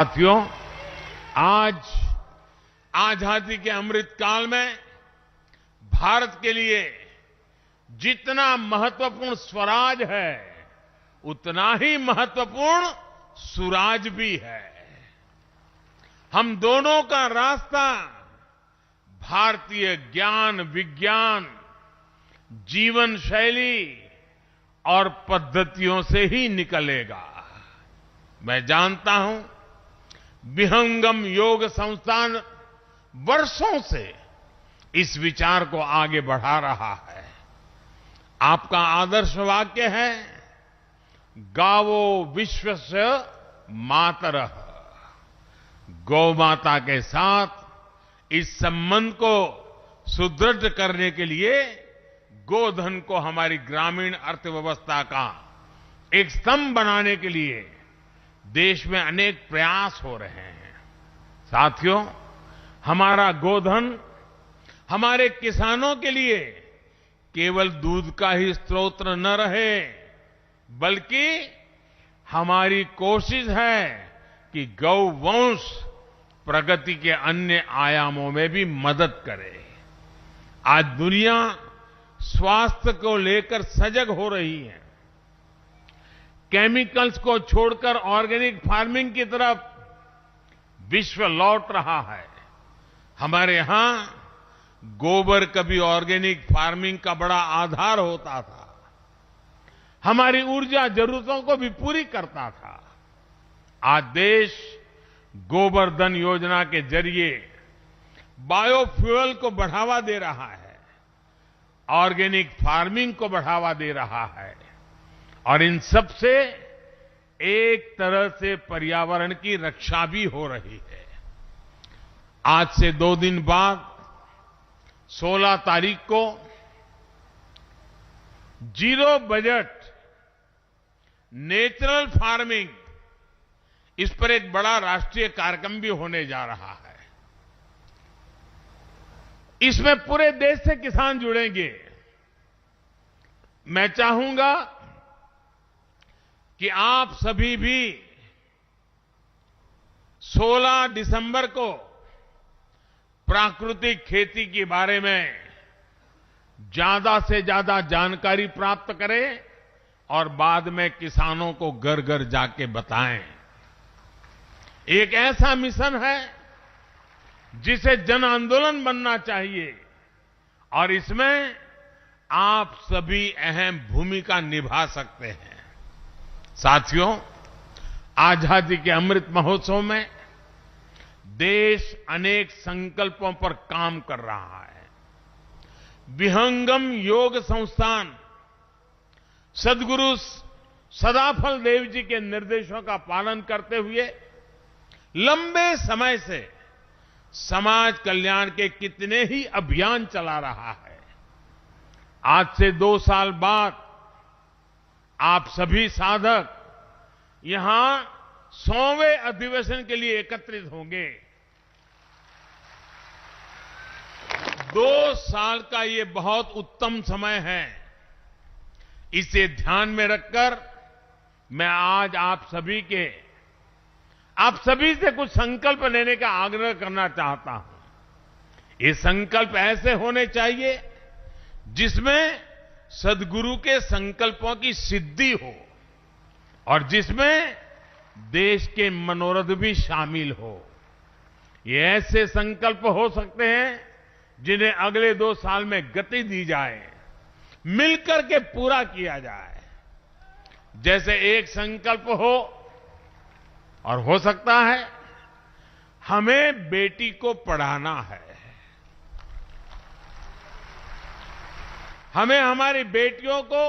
साथियों, आज आजादी के अमृत काल में भारत के लिए जितना महत्वपूर्ण स्वराज है, उतना ही महत्वपूर्ण सुराज भी है। हम दोनों का रास्ता भारतीय ज्ञान, विज्ञान, जीवन शैली और पद्धतियों से ही निकलेगा। मैं जानता हूं, विहंगम योग संस्थान वर्षों से इस विचार को आगे बढ़ा रहा है। आपका आदर्श वाक्य है, गावो विश्वस्य मातरः। गौ माता के साथ इस संबंध को सुदृढ़ करने के लिए गोधन को हमारी ग्रामीण अर्थव्यवस्था का एक स्तंभ बनाने के लिए देश में अनेक प्रयास हो रहे हैं। साथियों, हमारा गोधन हमारे किसानों के लिए केवल दूध का ही स्रोत न रहे, बल्कि हमारी कोशिश है कि गौवंश प्रगति के अन्य आयामों में भी मदद करे। आज दुनिया स्वास्थ्य को लेकर सजग हो रही है। केमिकल्स को छोड़कर ऑर्गेनिक फार्मिंग की तरफ विश्व लौट रहा है। हमारे यहां गोबर कभी ऑर्गेनिक फार्मिंग का बड़ा आधार होता था, हमारी ऊर्जा जरूरतों को भी पूरी करता था। आज देश गोबर्धन योजना के जरिए बायोफ्यूल को बढ़ावा दे रहा है, ऑर्गेनिक फार्मिंग को बढ़ावा दे रहा है और इन सब से एक तरह से पर्यावरण की रक्षा भी हो रही है। आज से 2 दिन बाद 16 तारीख को जीरो बजट नेचुरल फार्मिंग, इस पर एक बड़ा राष्ट्रीय कार्यक्रम भी होने जा रहा है। इसमें पूरे देश से किसान जुड़ेंगे। मैं चाहूंगा कि आप सभी भी 16 दिसंबर को प्राकृतिक खेती के बारे में ज्यादा से ज्यादा जानकारी प्राप्त करें और बाद में किसानों को घर घर जाके बताएं। एक ऐसा मिशन है जिसे जन आंदोलन बनना चाहिए और इसमें आप सभी अहम भूमिका निभा सकते हैं। साथियों, आजादी के अमृत महोत्सव में देश अनेक संकल्पों पर काम कर रहा है। विहंगम योग संस्थान सदगुरु सदाफल देव जी के निर्देशों का पालन करते हुए लंबे समय से समाज कल्याण के कितने ही अभियान चला रहा है। आज से 2 साल बाद आप सभी साधक यहां 100वें अधिवेशन के लिए एकत्रित होंगे। 2 साल का ये बहुत उत्तम समय है। इसे ध्यान में रखकर मैं आज आप सभी से कुछ संकल्प लेने का आग्रह करना चाहता हूं। ये संकल्प ऐसे होने चाहिए जिसमें सदगुरु के संकल्पों की सिद्धि हो और जिसमें देश के मनोरथ भी शामिल हो। ये ऐसे संकल्प हो सकते हैं जिन्हें अगले 2 साल में गति दी जाए, मिलकर के पूरा किया जाए। जैसे एक संकल्प हो और हो सकता है हमें बेटी को पढ़ाना है, हमें हमारी बेटियों को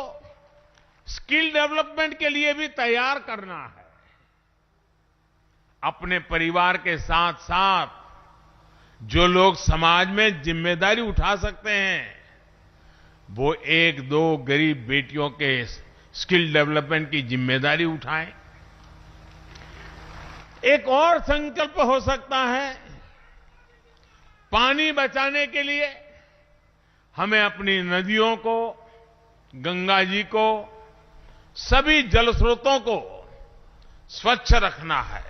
स्किल डेवलपमेंट के लिए भी तैयार करना है। अपने परिवार के साथ साथ जो लोग समाज में जिम्मेदारी उठा सकते हैं, वो 1-2 गरीब बेटियों के स्किल डेवलपमेंट की जिम्मेदारी उठाएं। एक और संकल्प हो सकता है, पानी बचाने के लिए हमें अपनी नदियों को, गंगा जी को, सभी जल स्रोतों को स्वच्छ रखना है।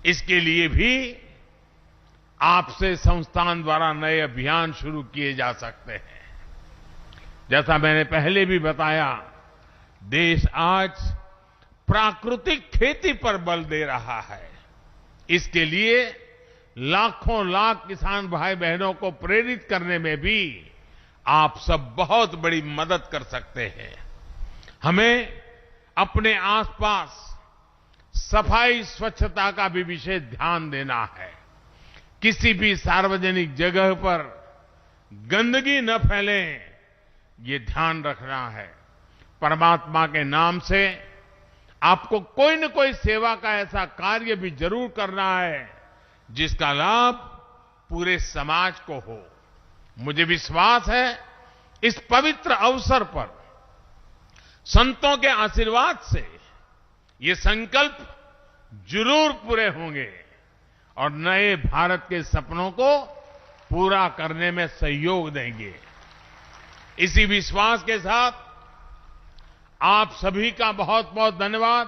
इसके लिए भी आपसे संस्थान द्वारा नए अभियान शुरू किए जा सकते हैं। जैसा मैंने पहले भी बताया, देश आज प्राकृतिक खेती पर बल दे रहा है। इसके लिए लाखों लाख किसान भाई बहनों को प्रेरित करने में भी आप सब बहुत बड़ी मदद कर सकते हैं। हमें अपने आसपास सफाई स्वच्छता का भी विशेष ध्यान देना है। किसी भी सार्वजनिक जगह पर गंदगी न फैले, ये ध्यान रखना है। परमात्मा के नाम से आपको कोई न कोई सेवा का ऐसा कार्य भी जरूर करना है जिसका लाभ पूरे समाज को हो। मुझे विश्वास है इस पवित्र अवसर पर संतों के आशीर्वाद से ये संकल्प जरूर पूरे होंगे और नए भारत के सपनों को पूरा करने में सहयोग देंगे। इसी विश्वास के साथ आप सभी का बहुत बहुत धन्यवाद।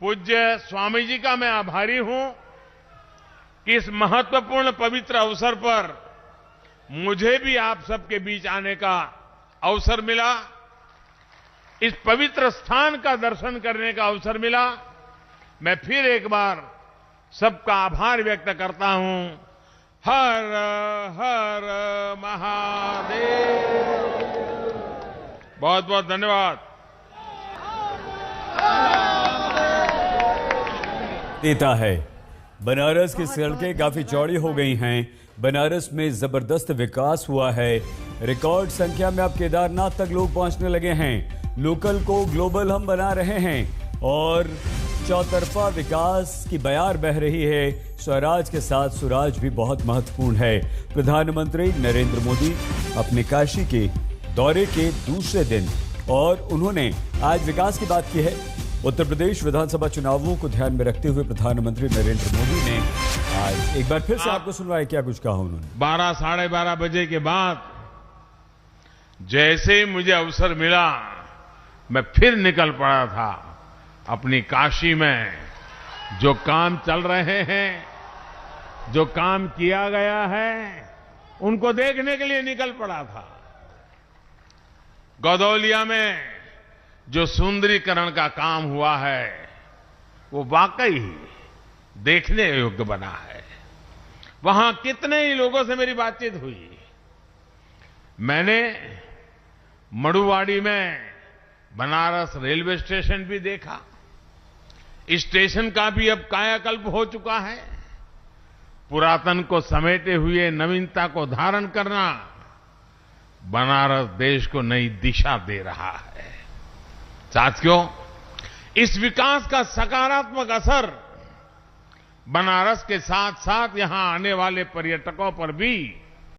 पूज्य स्वामी जी का मैं आभारी हूं कि इस महत्वपूर्ण पवित्र अवसर पर मुझे भी आप सबके बीच आने का अवसर मिला, इस पवित्र स्थान का दर्शन करने का अवसर मिला। मैं फिर एक बार सबका आभार व्यक्त करता हूं। हर हर महादेव। बहुत बहुत धन्यवाद। देता है बनारस की सड़कें काफी चौड़ी हो गई हैं। बनारस में जबरदस्त विकास हुआ है। रिकॉर्ड संख्या में अब केदारनाथ तक लोग पहुंचने लगे हैं। लोकल को ग्लोबल हम बना रहे हैं और चौतरफा विकास की बयार बह रही है। स्वराज के साथ सुराज भी बहुत महत्वपूर्ण है। प्रधानमंत्री नरेंद्र मोदी अपने काशी के दौरे के दूसरे दिन और उन्होंने आज विकास की बात की है। उत्तर प्रदेश विधानसभा चुनावों को ध्यान में रखते हुए प्रधानमंत्री नरेंद्र मोदी ने आज एक बार फिर से आपको सुनवाया। क्या कुछ कहा उन्होंने? 12 साढ़े 12 बजे के बाद जैसे ही मुझे अवसर मिला, मैं फिर निकल पड़ा था। अपनी काशी में जो काम चल रहे हैं, जो काम किया गया है, उनको देखने के लिए निकल पड़ा था। गौदौलिया में जो सुंदरीकरण का काम हुआ है, वो वाकई देखने योग्य बना है। वहां कितने ही लोगों से मेरी बातचीत हुई। मैंने मड़ुवाड़ी में बनारस रेलवे स्टेशन भी देखा। इस स्टेशन का भी अब कायाकल्प हो चुका है। पुरातन को समेटे हुए नवीनता को धारण करना बनारस देश को नई दिशा दे रहा है। साथियों, इस विकास का सकारात्मक असर बनारस के साथ साथ यहां आने वाले पर्यटकों पर भी